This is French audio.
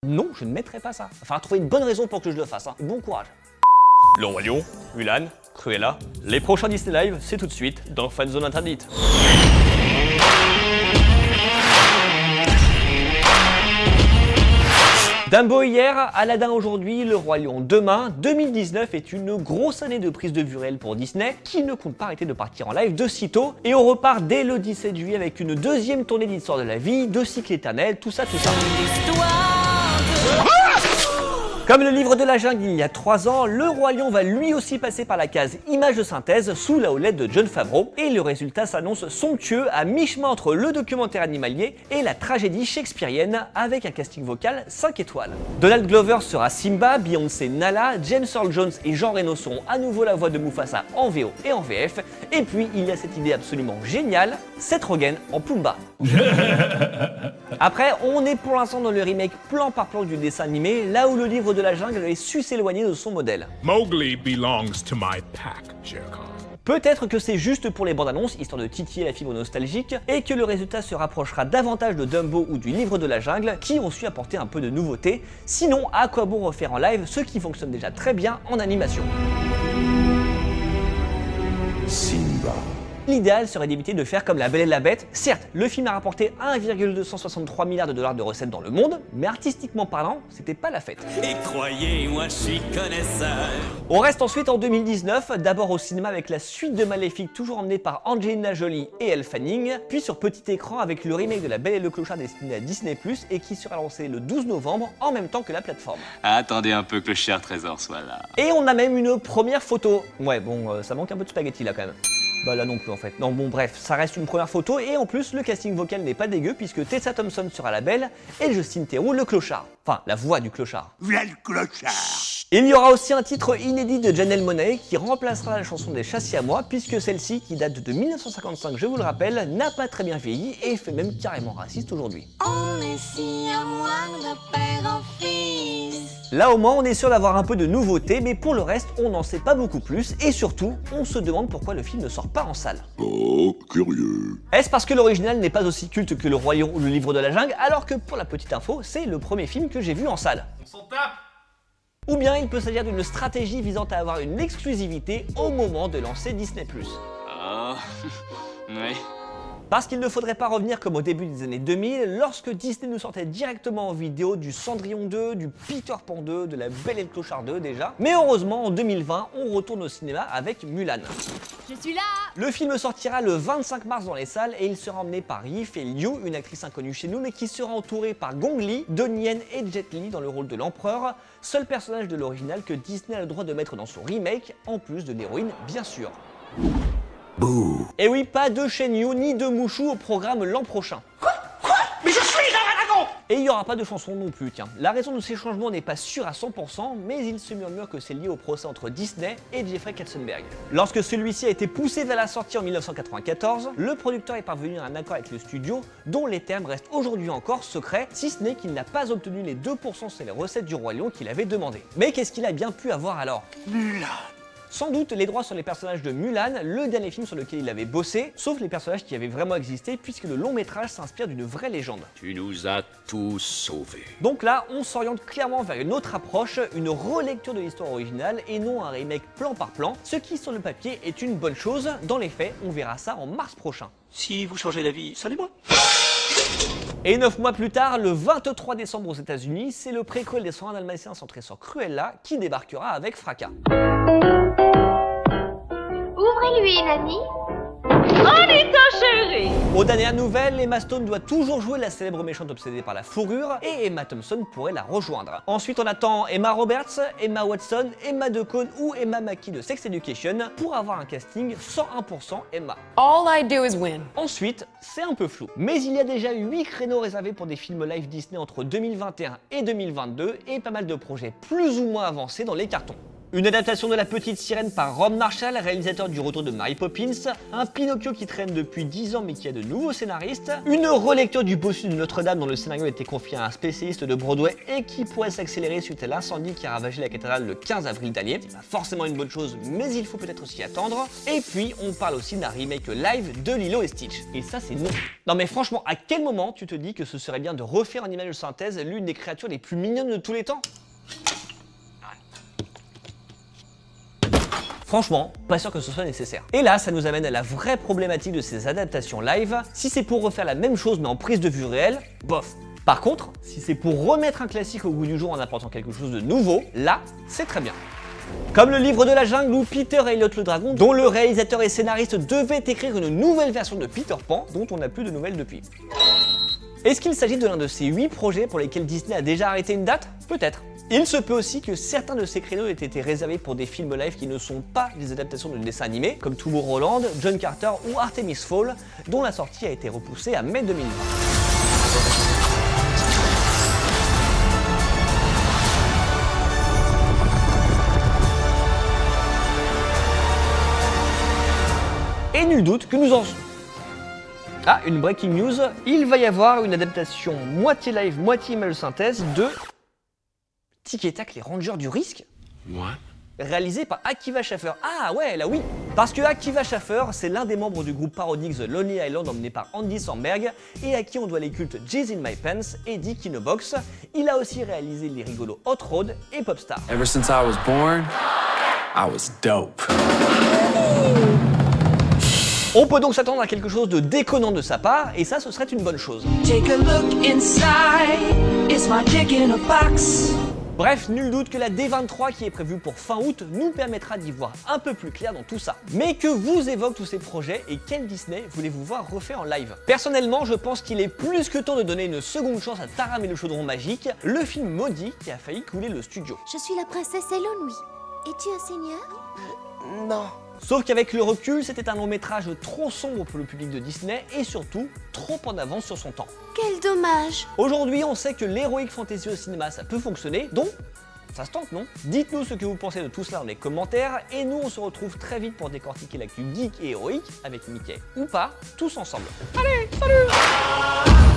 Non, je ne mettrai pas ça. Il va falloir trouver une bonne raison pour que je le fasse. Hein. Bon courage. Le Roi Lion, Mulan, Cruella. Les prochains Disney Live, c'est tout de suite dans Fanzone Interdite. Dumbo hier, Aladdin aujourd'hui, Le Roi Lion demain. 2019 est une grosse année de prise de vue réelle pour Disney, qui ne compte pas arrêter de partir en live de sitôt. Et on repart dès le 17 juillet avec une deuxième tournée d'Histoire de la vie, de cycle éternel, tout ça. Comme le livre de la jungle il y a 3 ans, Le Roi Lion va lui aussi passer par la case image de synthèse sous la houlette de Jon Favreau, et le résultat s'annonce somptueux à mi-chemin entre le documentaire animalier et la tragédie shakespearienne avec un casting vocal 5 étoiles. Donald Glover sera Simba, Beyoncé Nala, James Earl Jones et Jean Reno seront à nouveau la voix de Mufasa en VO et en VF, et puis il y a cette idée absolument géniale, Seth Rogen en Pumba. Après, on est pour l'instant dans le remake plan par plan du dessin animé, là où le livre de la jungle avait su s'éloigner de son modèle. Mowgli belongs to my pack, Shere Khan. Peut-être que c'est juste pour les bandes annonces, histoire de titiller la fibre nostalgique, et que le résultat se rapprochera davantage de Dumbo ou du livre de la jungle, qui ont su apporter un peu de nouveauté. Sinon, à quoi bon refaire en live ce qui fonctionne déjà très bien en animation? Simba. L'idéal serait d'éviter de faire comme La Belle et la Bête. Certes, le film a rapporté 1,263 milliards de dollars de recettes dans le monde, mais artistiquement parlant, c'était pas la fête. Et croyez-moi, je suis connaisseur. On reste ensuite en 2019, d'abord au cinéma avec la suite de Maléfique, toujours emmenée par Angelina Jolie et Elle Fanning, puis sur petit écran avec le remake de La Belle et le Clochard destiné à Disney+, et qui sera lancé le 12 novembre, en même temps que la plateforme. Attendez un peu que le cher trésor soit là. Et on a même une première photo. Ouais, bon, ça manque un peu de spaghetti là quand même. Bah là non plus en fait. Non bon bref, ça reste une première photo et en plus le casting vocal n'est pas dégueu puisque Tessa Thompson sera la Belle et Justin Theroux le clochard. Enfin, la voix du clochard. V'là le clochard. Il y aura aussi un titre inédit de Janelle Monáe qui remplacera la chanson des Chats Siamois puisque celle-ci, qui date de 1955 je vous le rappelle, n'a pas très bien vieilli et fait même carrément raciste aujourd'hui. On est si à moi de père en fils. Là au moins on est sûr d'avoir un peu de nouveauté, mais pour le reste on n'en sait pas beaucoup plus et surtout on se demande pourquoi le film ne sort pas en salle. Oh, curieux. Est-ce parce que l'original n'est pas aussi culte que Le Roi Lion ou Le Livre de la Jungle, alors que pour la petite info c'est le premier film que j'ai vu en salle? On s'en tape. Ou bien il peut s'agir d'une stratégie visant à avoir une exclusivité au moment de lancer Disney+. Oh, oui. Parce qu'il ne faudrait pas revenir comme au début des années 2000, lorsque Disney nous sortait directement en vidéo du Cendrillon 2, du Peter Pan 2, de la Belle et le Clochard 2 déjà. Mais heureusement, en 2020, on retourne au cinéma avec Mulan. Je suis là. Le film sortira le 25 mars dans les salles et il sera emmené par Yi Fei Liu, une actrice inconnue chez nous, mais qui sera entourée par Gong Li, Donnie Yen et Jet Li dans le rôle de l'empereur, seul personnage de l'original que Disney a le droit de mettre dans son remake, en plus de l'héroïne bien sûr. Et oui, pas de Shenyu ni de Mushu au programme l'an prochain. Quoi? Mais je suis un dragon. Et il n'y aura pas de chanson non plus, tiens. La raison de ces changements n'est pas sûre à 100%, mais il se murmure que c'est lié au procès entre Disney et Jeffrey Katzenberg. Lorsque celui-ci a été poussé vers la sortie en 1994, le producteur est parvenu à un accord avec le studio, dont les termes restent aujourd'hui encore secrets, si ce n'est qu'il n'a pas obtenu les 2% sur les recettes du Roi Lion qu'il avait demandé. Mais qu'est-ce qu'il a bien pu avoir alors? Mulan. Sans doute les droits sur les personnages de Mulan, le dernier film sur lequel il avait bossé, sauf les personnages qui avaient vraiment existé puisque le long métrage s'inspire d'une vraie légende. Tu nous as tous sauvés. Donc là, on s'oriente clairement vers une autre approche, une relecture de l'histoire originale et non un remake plan par plan, ce qui sur le papier est une bonne chose. Dans les faits, on verra ça en mars prochain. Si vous changez d'avis, saluez-moi. Et 9 mois plus tard, le 23 décembre aux États-Unis, c'est le préquel des 101 Dalmatiens centré sur Cruella qui débarquera avec fracas. Ouvrez-lui, Nani. Aux dernières nouvelles, Emma Stone doit toujours jouer la célèbre méchante obsédée par la fourrure et Emma Thompson pourrait la rejoindre. Ensuite, on attend Emma Roberts, Emma Watson, Emma DeConne ou Emma Mackey de Sex Education pour avoir un casting 101% Emma. All I do is win. Ensuite, c'est un peu flou, mais il y a déjà 8 créneaux réservés pour des films live Disney entre 2021 et 2022 et pas mal de projets plus ou moins avancés dans les cartons. Une adaptation de La Petite Sirène par Rob Marshall, réalisateur du Retour de Mary Poppins, un Pinocchio qui traîne depuis 10 ans mais qui a de nouveaux scénaristes, une relecture du Bossu de Notre-Dame dont le scénario a été confié à un spécialiste de Broadway et qui pourrait s'accélérer suite à l'incendie qui a ravagé la cathédrale le 15 avril dernier. C'est pas forcément une bonne chose, mais il faut peut-être aussi attendre. Et puis on parle aussi d'un remake live de Lilo et Stitch. Et ça c'est non. Non mais franchement, à quel moment tu te dis que ce serait bien de refaire en image de synthèse l'une des créatures les plus mignonnes de tous les temps? Franchement, pas sûr que ce soit nécessaire. Et là, ça nous amène à la vraie problématique de ces adaptations live. Si c'est pour refaire la même chose mais en prise de vue réelle, bof. Par contre, si c'est pour remettre un classique au goût du jour en apportant quelque chose de nouveau, là, c'est très bien. Comme le livre de la jungle ou Peter et Elliot le dragon, dont le réalisateur et scénariste devait écrire une nouvelle version de Peter Pan, dont on n'a plus de nouvelles depuis. Est-ce qu'il s'agit de l'un de ces 8 projets pour lesquels Disney a déjà arrêté une date? Peut-être. Il se peut aussi que certains de ces créneaux aient été réservés pour des films live qui ne sont pas des adaptations de dessins animés, comme Tomorrowland, John Carter ou Artemis Fowl, dont la sortie a été repoussée à mai 2020. Et nul doute que nous en... Ah, une breaking news, il va y avoir une adaptation moitié live, moitié image de synthèse de Tic et Tac, les Rangers du risque. What? Réalisé par Akiva Schaffer. Ah ouais, là oui. Parce que Akiva Schaffer, c'est l'un des membres du groupe parodique The Lonely Island emmené par Andy Samberg et à qui on doit les cultes Jizz in My Pants et Dick in a Box. Il a aussi réalisé les rigolos Hot Rod et Popstar. Ever since I was born, I was dope. On peut donc s'attendre à quelque chose de déconnant de sa part, et ça, ce serait une bonne chose. Take a look inside. It's my dick in a box. Bref, nul doute que la D23 qui est prévue pour fin août nous permettra d'y voir un peu plus clair dans tout ça. Mais que vous évoquent tous ces projets et quel Disney voulez-vous voir refait en live? Personnellement, je pense qu'il est plus que temps de donner une seconde chance à Taram et le chaudron magique, le film maudit qui a failli couler le studio. Je suis la princesse Elonoui. Es-tu un seigneur? Non. Sauf qu'avec le recul, c'était un long métrage trop sombre pour le public de Disney et surtout trop en avance sur son temps. Quel dommage. Aujourd'hui, on sait que l'heroic fantasy au cinéma ça peut fonctionner, donc ça se tente, non? Dites-nous ce que vous pensez de tout cela dans les commentaires et nous on se retrouve très vite pour décortiquer l'actu geek et héroïque avec Mickey ou pas, tous ensemble. Allez, salut!